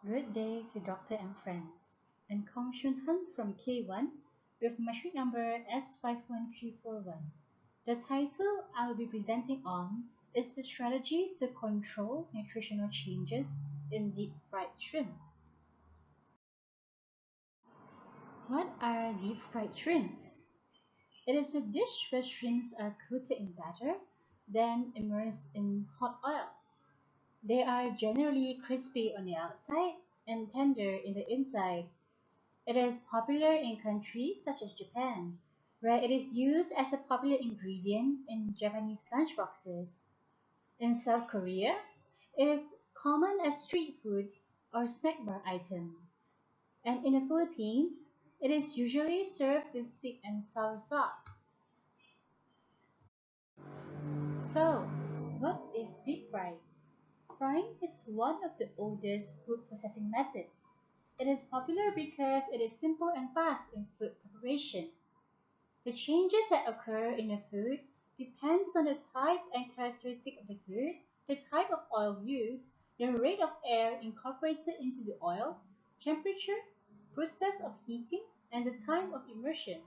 Good day to Doctor and friends. I'm Kong Shun Han from K1 with measuring number S51341. The title I'll be presenting on is the strategies to control nutritional changes in deep fried shrimp. What are deep fried shrimps? It is a dish where shrimps are coated in batter, then immersed in hot oil. They are generally crispy on the outside and tender in the inside. It is popular in countries such as Japan, where it is used as a popular ingredient in Japanese lunchboxes. In South Korea, it is common as street food or snack bar item. And in the Philippines, it is usually served with sweet and sour sauce. So, what is deep frying? Frying is one of the oldest food processing methods. It is popular because it is simple and fast in food preparation. The changes that occur in a food depends on the type and characteristic of the food, the type of oil used, the rate of air incorporated into the oil, temperature, process of heating, and the time of immersion.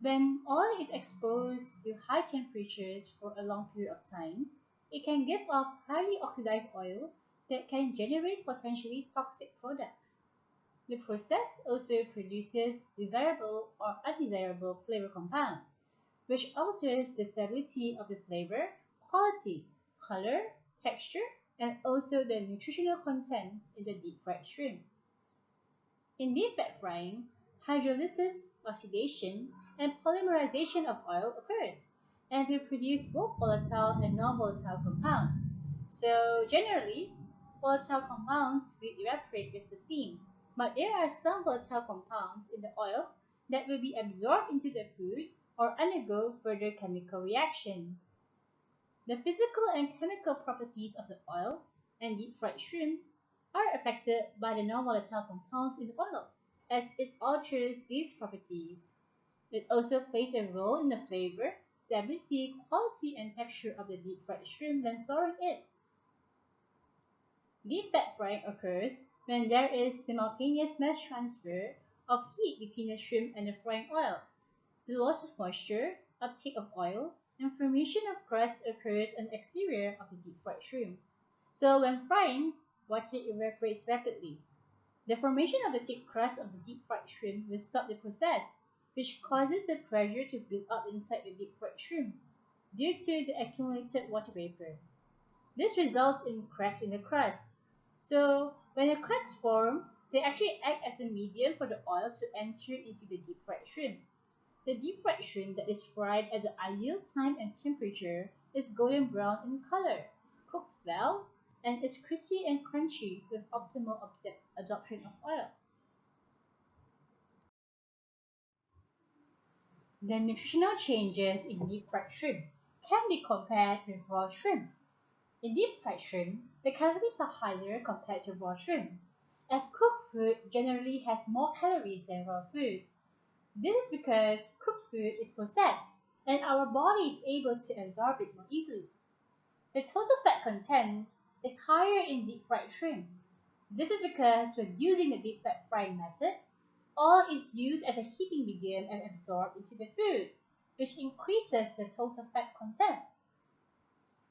When oil is exposed to high temperatures for a long period of time, it can give off highly oxidized oil that can generate potentially toxic products. The process also produces desirable or undesirable flavor compounds, which alters the stability of the flavor, quality, color, texture, and also the nutritional content in the deep fried shrimp. In deep fat frying, hydrolysis, oxidation, and polymerization of oil occurs, and will produce both volatile and non-volatile compounds. So generally, volatile compounds will evaporate with the steam, but there are some volatile compounds in the oil that will be absorbed into the food or undergo further chemical reactions. The physical and chemical properties of the oil and deep fried shrimp are affected by the non-volatile compounds in the oil, as it alters these properties. It also plays a role in the flavor, stability, quality, and texture of the deep fried shrimp when storing it. Deep fat frying occurs when there is simultaneous mass transfer of heat between the shrimp and the frying oil. The loss of moisture, uptake of oil, and formation of crust occurs on the exterior of the deep fried shrimp. So when frying, water evaporates rapidly. The formation of the thick crust of the deep fried shrimp will stop the process, which causes the pressure to build up inside the deep fried shrimp due to the accumulated water vapor. This results in cracks in the crust. So when the cracks form, they actually act as the medium for the oil to enter into the deep fried shrimp. The deep fried shrimp that is fried at the ideal time and temperature is golden brown in color, cooked well, and is crispy and crunchy with optimal absorption of oil. The nutritional changes in deep fried shrimp can be compared with raw shrimp. In deep fried shrimp, the calories are higher compared to raw shrimp, as cooked food generally has more calories than raw food. This is because cooked food is processed and our body is able to absorb it more easily. The total fat content is higher in deep fried shrimp. This is because when using the deep fat frying method, oil is used as a heating medium and absorbed into the food, which increases the total fat content.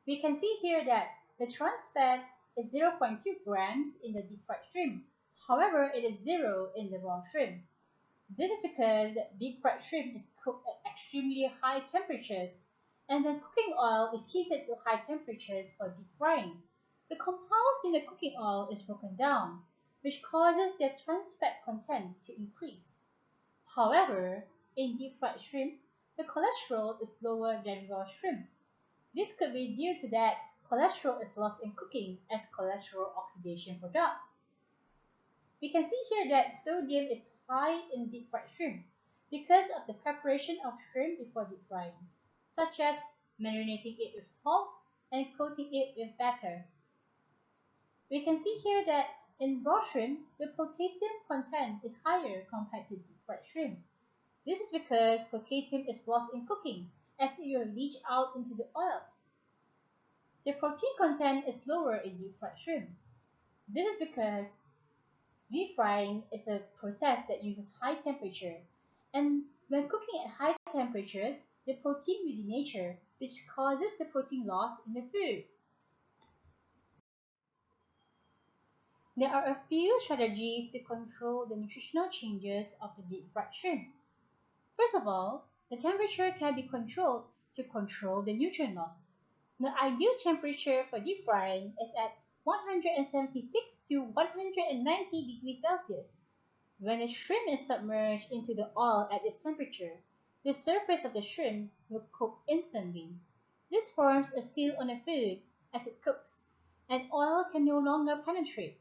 We can see here that the trans fat is 0.2 grams in the deep fried shrimp. However, it is 0 in the raw shrimp. This is because the deep fried shrimp is cooked at extremely high temperatures, and the cooking oil is heated to high temperatures for deep frying. The compounds in the cooking oil is broken down, which causes their trans fat content to increase. However, in deep fried shrimp, the cholesterol is lower than raw shrimp. This could be due to that cholesterol is lost in cooking as cholesterol oxidation products. We can see here that sodium is high in deep fried shrimp because of the preparation of shrimp before deep frying, such as marinating it with salt and coating it with batter. We can see here that in raw shrimp, the potassium content is higher compared to deep fried shrimp. This is because potassium is lost in cooking as it will leach out into the oil. The protein content is lower in deep fried shrimp. This is because deep frying is a process that uses high temperature, and when cooking at high temperatures, the protein will denature, which causes the protein loss in the food. There are a few strategies to control the nutritional changes of the deep fried shrimp. First of all, the temperature can be controlled to control the nutrient loss. The ideal temperature for deep frying is at 176 to 190 degrees Celsius. When the shrimp is submerged into the oil at this temperature, the surface of the shrimp will cook instantly. This forms a seal on the food as it cooks, and oil can no longer penetrate.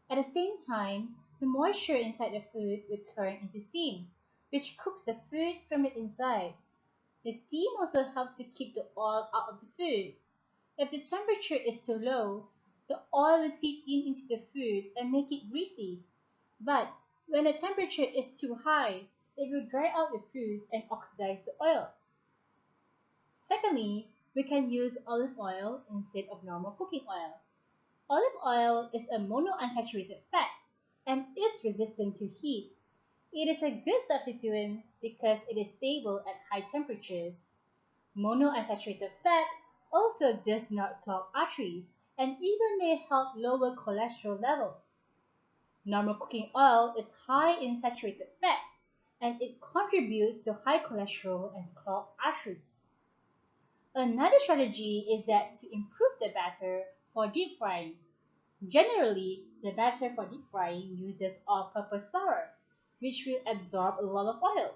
At the same time, the moisture inside the food will turn into steam, which cooks the food from the inside. The steam also helps to keep the oil out of the food. If the temperature is too low, the oil will seep in into the food and make it greasy. But when the temperature is too high, it will dry out the food and oxidize the oil. Secondly, we can use olive oil instead of normal cooking oil. Olive oil is a monounsaturated fat and is resistant to heat. It is a good substituent because it is stable at high temperatures. Monounsaturated fat also does not clog arteries and even may help lower cholesterol levels. Normal cooking oil is high in saturated fat and it contributes to high cholesterol and clogged arteries. Another strategy is that to improve the batter for deep frying. Generally, the batter for deep frying uses all-purpose flour, which will absorb a lot of oil.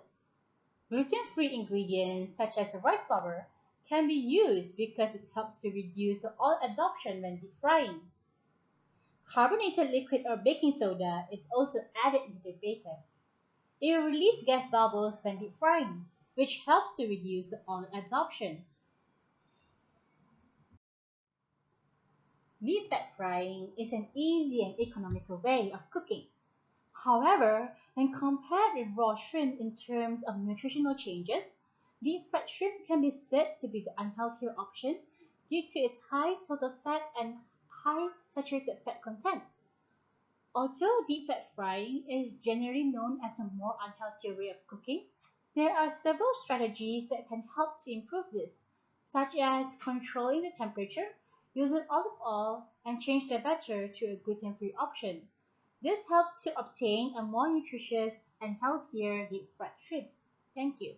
Gluten-free ingredients such as rice flour can be used because it helps to reduce the oil absorption when deep frying. Carbonated liquid or baking soda is also added into the batter. It will release gas bubbles when deep frying, which helps to reduce the oil absorption. Deep fat frying is an easy and economical way of cooking. However, when compared with raw shrimp in terms of nutritional changes, deep fried shrimp can be said to be the unhealthier option due to its high total fat and high saturated fat content. Although deep fat frying is generally known as a more unhealthy way of cooking, there are several strategies that can help to improve this, such as controlling the temperature, using olive oil, and change the batter to a gluten-free option. This helps to obtain a more nutritious and healthier deep fried shrimp. Thank you.